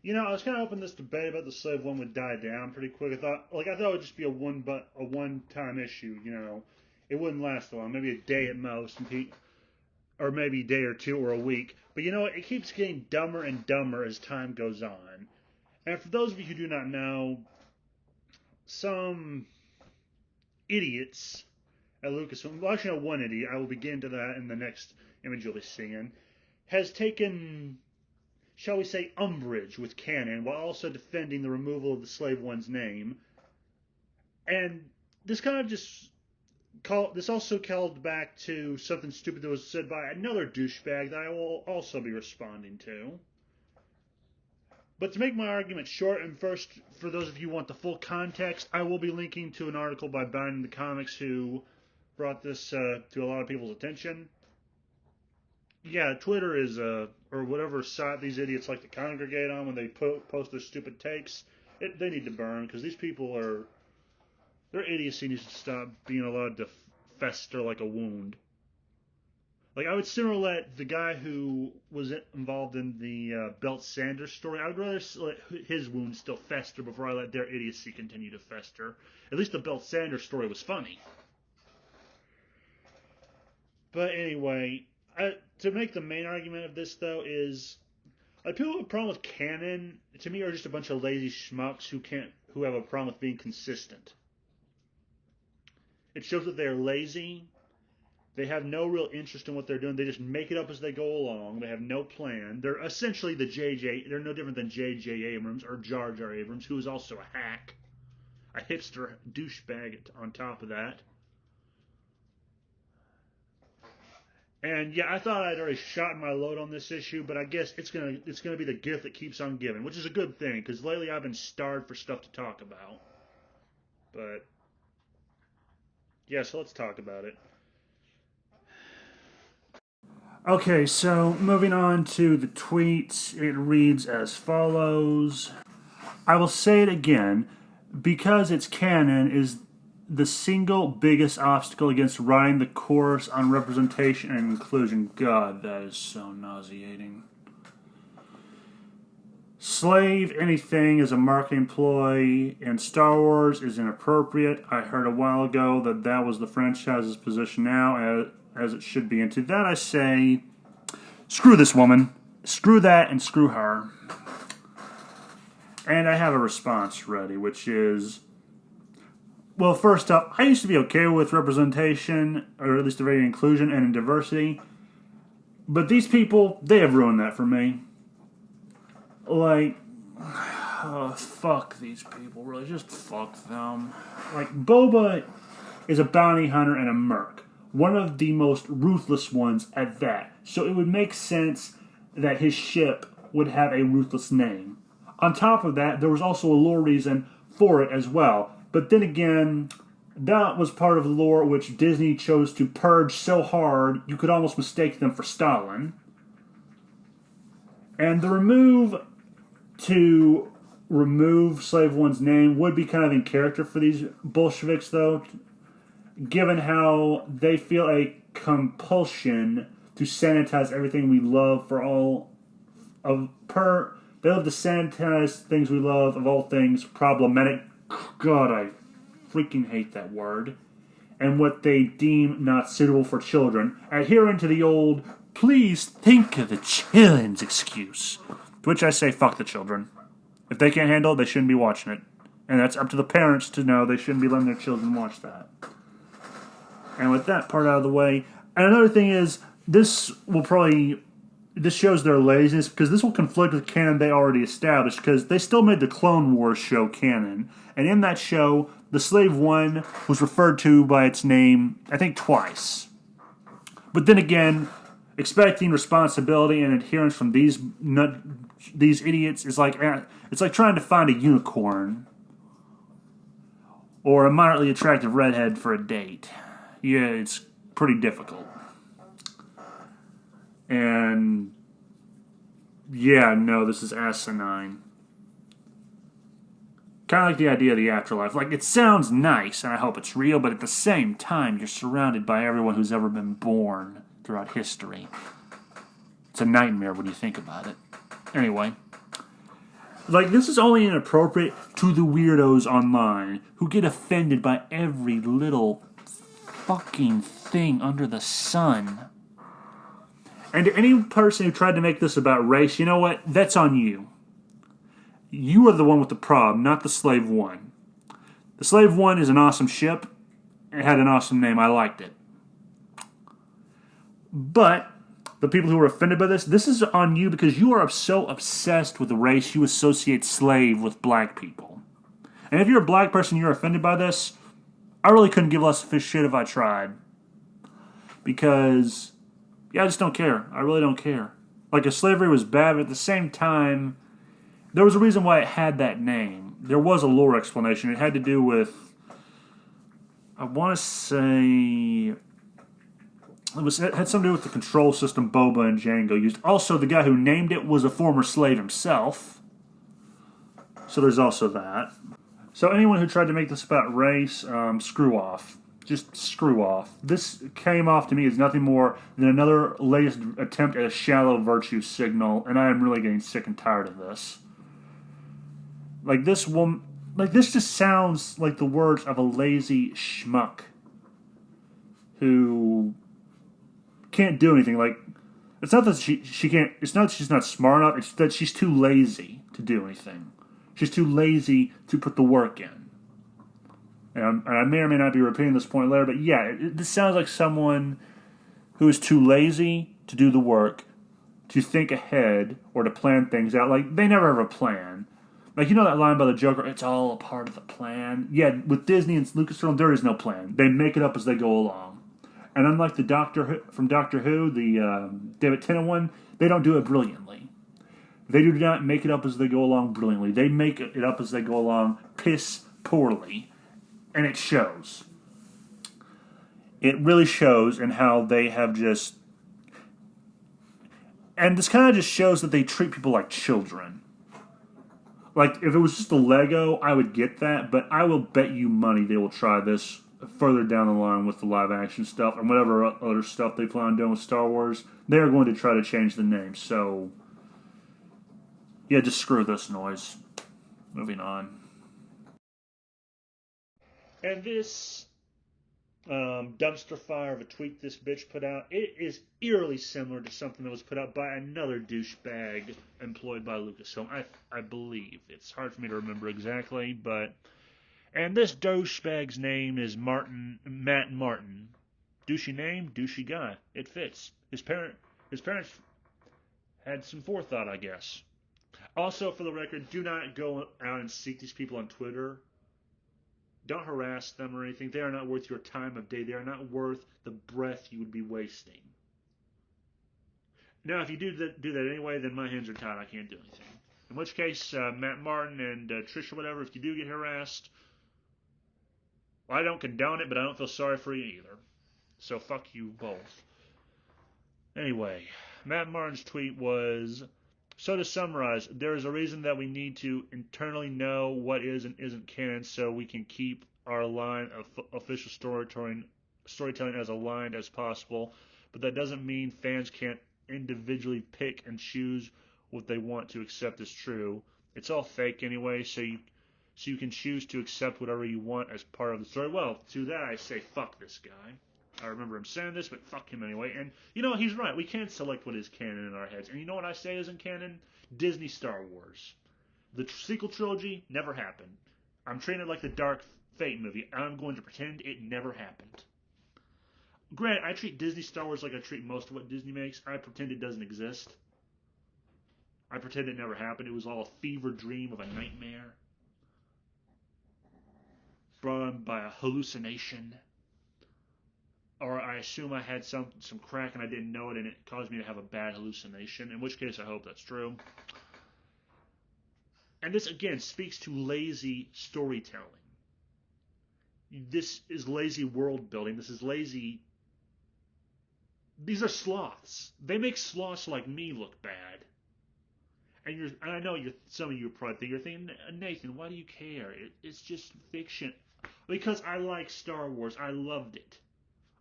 I was kind of hoping this debate about the slave one would die down pretty quick. I thought it would just be a one-time issue. It wouldn't last long, maybe a day at most, or maybe a day or two or a week. But it keeps getting dumber and dumber as time goes on. And for those of you who do not know, some idiots at Lucasfilm, well, actually, no, one idiot, I will begin to that in the next image you'll be seeing, has taken, shall we say, umbrage with canon while also defending the removal of the slave one's name. And this kind of this also called back to something stupid that was said by another douchebag that I will also be responding to. But to make my argument short, and first, for those of you who want the full context, I will be linking to an article by Binding the Comics who brought this to a lot of people's attention. Yeah, Twitter is, or whatever site these idiots like to congregate on when they post their stupid takes, they need to burn, because these people their idiocy needs to stop being allowed to fester like a wound. Like, I would sooner let the guy who was involved in the Belt Sanders story, I would rather let his wound still fester before I let their idiocy continue to fester. At least the Belt Sanders story was funny. But anyway, to make the main argument of this, though, is people who have a problem with canon, to me, are just a bunch of lazy schmucks who have a problem with being consistent. It shows that they're lazy. They have no real interest in what they're doing. They just make it up as they go along. They have no plan. They're essentially they're no different than J.J. Abrams or Jar Jar Abrams, who is also a hack, a hipster douchebag on top of that. And yeah, I thought I'd already shot my load on this issue, but I guess it's gonna be the gift that keeps on giving, which is a good thing, because lately I've been starved for stuff to talk about. But yeah, so let's talk about it. Okay, so moving on to the tweets, it reads as follows. I will say it again, because it's canon is the single biggest obstacle against riding the course on representation and inclusion. God, that is so nauseating. Slave anything as a marketing ploy in Star Wars is inappropriate. I heard a while ago that was the franchise's position now, as it should be. And to that I say, screw this woman. Screw that and screw her. And I have a response ready, which is, well, first up, I used to be okay with representation, or at least the very inclusion and diversity. But these people, they have ruined that for me. Like, fuck these people, really. Just fuck them. Like, Boba is a bounty hunter and a merc. One of the most ruthless ones at that. So it would make sense that his ship would have a ruthless name. On top of that, there was also a lore reason for it as well. But then again, that was part of the lore which Disney chose to purge so hard you could almost mistake them for Stalin. And to remove Slave One's name would be kind of in character for these Bolsheviks, though, given how they feel a compulsion to sanitize everything we love they love to sanitize things we love of all things problematic. God, I freaking hate that word. And what they deem not suitable for children, adhering to the old please think of the children's excuse. To which I say, fuck the children. If they can't handle it, they shouldn't be watching it. And that's up to the parents to know they shouldn't be letting their children watch that. And with that part out of the way, and another thing is, this shows their laziness, because this will conflict with canon they already established, because they still made the Clone Wars show canon. And in that show, the Slave One was referred to by its name, I think, twice. But then again, expecting responsibility and adherence from these idiots is like, it's like trying to find a unicorn or a moderately attractive redhead for a date. Yeah, it's pretty difficult. And yeah, no, this is asinine. Kind of like the idea of the afterlife. Like, it sounds nice, and I hope it's real, but at the same time, you're surrounded by everyone who's ever been born throughout history. It's a nightmare when you think about it. Anyway, Like, this is only inappropriate to the weirdos online who get offended by every little fucking thing under the sun. And to any person who tried to make this about race, you know what? That's on you. You are the one with the problem, not the Slave One. The Slave One is an awesome ship. It had an awesome name. I liked it. But the people who are offended by this is on you because you are so obsessed with the race you associate slave with black people. And if you're a black person and you're offended by this, I really couldn't give less of a shit if I tried. Because, yeah, I just don't care. I really don't care. Like, if slavery was bad, but at the same time, there was a reason why it had that name. There was a lore explanation. It had to do with, I want to say, it had something to do with the control system Boba and Jango used. Also, the guy who named it was a former slave himself. So there's also that. So anyone who tried to make this about race, screw off. Just screw off. This came off to me as nothing more than another latest attempt at a shallow virtue signal, and I am really getting sick and tired of this. Like, this just sounds like the words of a lazy schmuck who can't do anything. Like, it's not that she can't. It's not that she's not smart enough. It's that she's too lazy to do anything. She's too lazy to put the work in. And I may or may not be repeating this point later, but yeah, this sounds like someone who is too lazy to do the work, to think ahead, or to plan things out. Like, they never have a plan. Like, you know that line by the Joker, it's all a part of the plan? Yeah, with Disney and Lucasfilm, there is no plan. They make it up as they go along. And unlike the Doctor Who, the David Tennant one, they don't do it brilliantly. They do not make it up as they go along brilliantly. They make it up as they go along piss poorly. And it shows. It really shows in how they have just... And this kind of just shows that they treat people like children. Like, if it was just a Lego, I would get that, but I will bet you money they will try this further down the line with the live-action stuff and whatever other stuff they plan on doing with Star Wars. They are going to try to change the name, so... Yeah, just screw this noise. Moving on. And this dumpster fire of a tweet this bitch put out, it is eerily similar to something that was put out by another douchebag employed by Lucasfilm. I believe. It's hard for me to remember exactly, but... And this douchebag's name is Matt Martin. Douchey name, douchey guy. It fits. His parents had some forethought, I guess. Also, for the record, do not go out and seek these people on Twitter. Don't harass them or anything. They are not worth your time of day. They are not worth the breath you would be wasting. Now, if you do that anyway, then my hands are tied. I can't do anything. In which case, Matt Martin and Trish or whatever, if you do get harassed, well, I don't condone it, but I don't feel sorry for you either. So fuck you both. Anyway, Matt Martin's tweet was... So to summarize, there is a reason that we need to internally know what is and isn't canon so we can keep our line of official storytelling as aligned as possible, but that doesn't mean fans can't individually pick and choose what they want to accept as true. It's all fake anyway, so you can choose to accept whatever you want as part of the story. Well, to that I say fuck this guy. I remember him saying this, but fuck him anyway. And, you know, he's right. We can't select what is canon in our heads. And you know what I say isn't canon? Disney Star Wars. The sequel trilogy never happened. I'm treating it like the Dark Fate movie. I'm going to pretend it never happened. Granted, I treat Disney Star Wars like I treat most of what Disney makes. I pretend it doesn't exist. I pretend it never happened. It was all a fever dream of a nightmare. Brought on by a hallucination. Or I assume I had some crack and I didn't know it and it caused me to have a bad hallucination, in which case I hope that's true. And this, again, speaks to lazy storytelling. This is lazy world building. This is lazy... These are sloths. They make sloths like me look bad. And I know some of you are probably thinking, Nathan, why do you care? It's just fiction. Because I like Star Wars. I loved it.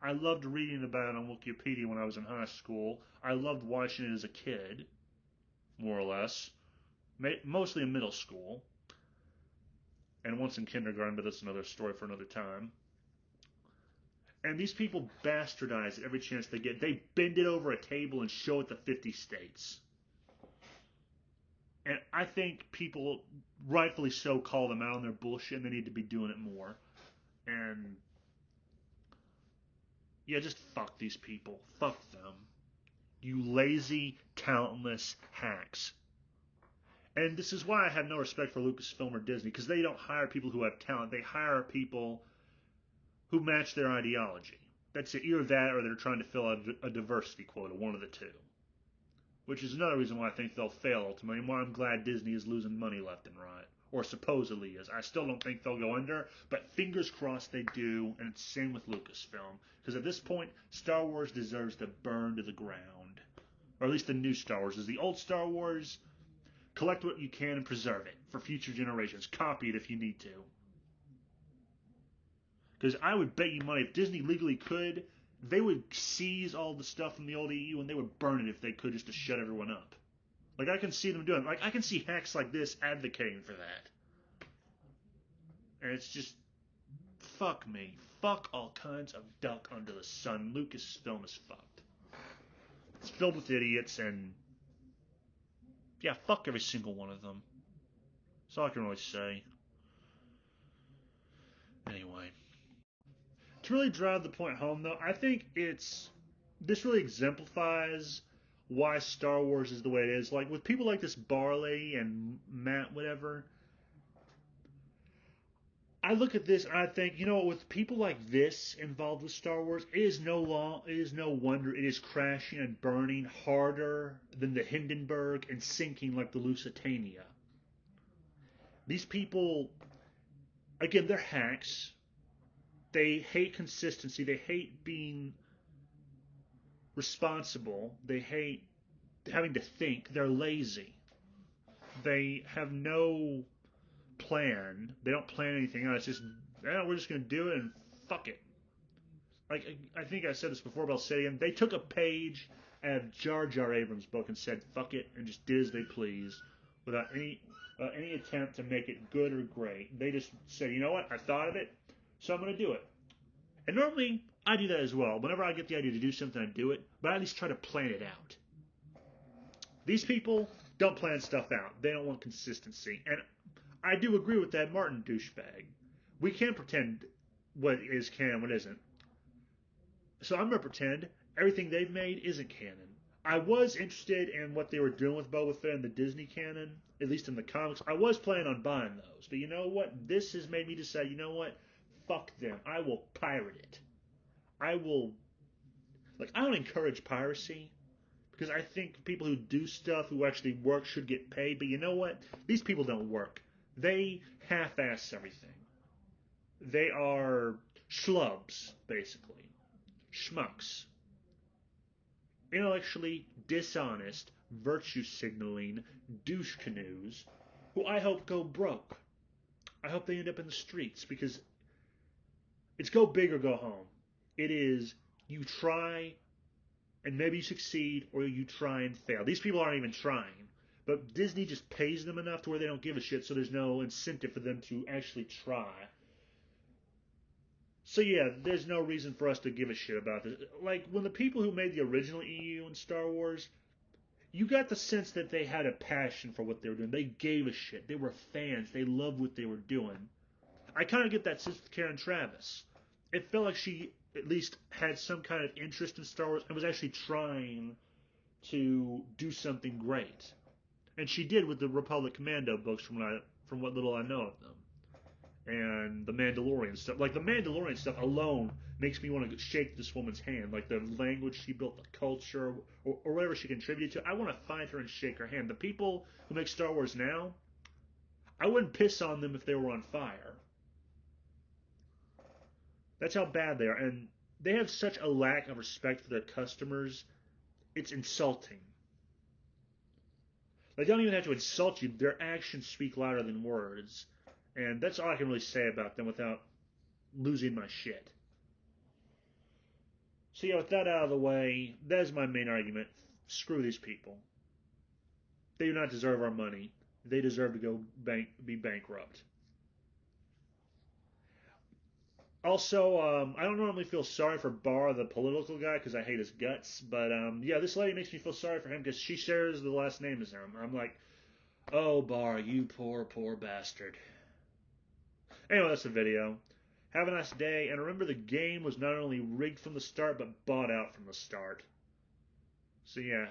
I loved reading about it on Wikipedia when I was in high school. I loved watching it as a kid, more or less. mostly in middle school, and once in kindergarten, but that's another story for another time. And these people bastardize it every chance they get. They bend it over a table and show it to 50 states. And I think people, rightfully so, call them out on their bullshit and they need to be doing it more. And yeah, just fuck these people. Fuck them. You lazy, talentless hacks. And this is why I have no respect for Lucasfilm or Disney, because they don't hire people who have talent. They hire people who match their ideology. That's it. Either that or they're trying to fill a diversity quota, one of the two. Which is another reason why I think they'll fail ultimately, and why I'm glad Disney is losing money left and right. Or supposedly is. I still don't think they'll go under, but fingers crossed they do, and it's same with Lucasfilm. Because at this point, Star Wars deserves to burn to the ground. Or at least the new Star Wars. Is the old Star Wars, collect what you can and preserve it for future generations. Copy it if you need to. Because I would bet you money, if Disney legally could, they would seize all the stuff from the old EU and they would burn it if they could, just to shut everyone up. Like, I can see them doing it. Like, I can see hacks like this advocating for that. And it's just, fuck me. Fuck all kinds of duck under the sun. Lucasfilm is fucked. It's filled with idiots, and yeah, fuck every single one of them. That's all I can really say. Anyway. To really drive the point home, though, I think this really exemplifies why Star Wars is the way it is. Like, with people like this Barley and Matt, whatever, I look at this and I think, you know, with people like this involved with Star Wars, it is no wonder it is crashing and burning harder than the Hindenburg and sinking like the Lusitania. These people, again, they're hacks. They hate consistency. They hate being responsible. They hate having to think. They're lazy. They have no plan. They don't plan anything out. It's just, we're just going to do it and fuck it. Like, I think I said this before, but I'll say it again. They took a page out of Jar Jar Abrams' book and said, fuck it, and just did as they please without any attempt to make it good or great. They just said, you know what, I thought of it, so I'm going to do it. And normally, I do that as well. Whenever I get the idea to do something, I do it, but I at least try to plan it out. These people don't plan stuff out. They don't want consistency. And I do agree with that Martin douchebag. We can't pretend what is canon, what isn't. So I'm going to pretend everything they've made isn't canon. I was interested in what they were doing with Boba Fett in the Disney canon, at least in the comics. I was planning on buying those. But you know what? This has made me decide, you know what? Fuck them. I will pirate it. I will... Like, I don't encourage piracy, because I think people who do stuff, who actually work, should get paid. But you know what? These people don't work. They half-ass everything. They are schlubs, basically. Schmucks. Intellectually dishonest, virtue-signaling douche canoes who I hope go broke. I hope they end up in the streets, because it's go big or go home. It is, you try and maybe you succeed, or you try and fail. These people aren't even trying. But Disney just pays them enough to where they don't give a shit, so there's no incentive for them to actually try. So yeah, there's no reason for us to give a shit about this. Like, when the people who made the original EU and Star Wars, you got the sense that they had a passion for what they were doing. They gave a shit. They were fans. They loved what they were doing. I kind of get that sense with Karen Travis. It felt like she at least had some kind of interest in Star Wars and was actually trying to do something great. And she did with the Republic Commando books, from what little I know of them. And the Mandalorian stuff. Like, the Mandalorian stuff alone makes me want to shake this woman's hand. Like, the language she built, the culture, or whatever she contributed to. I want to find her and shake her hand. The people who make Star Wars now, I wouldn't piss on them if they were on fire. That's how bad they are. And they have such a lack of respect for their customers. It's insulting. They don't even have to insult you. Their actions speak louder than words. And that's all I can really say about them without losing my shit. So yeah, with that out of the way, that is my main argument. Screw these people. They do not deserve our money. they deserve to be bankrupt. Also, I don't normally feel sorry for Barr, the political guy, because I hate his guts. But yeah, this lady makes me feel sorry for him because she shares the last name as him. I'm like, oh, Barr, you poor, poor bastard. Anyway, that's the video. Have a nice day, and remember the game was not only rigged from the start, but bought out from the start. So yeah,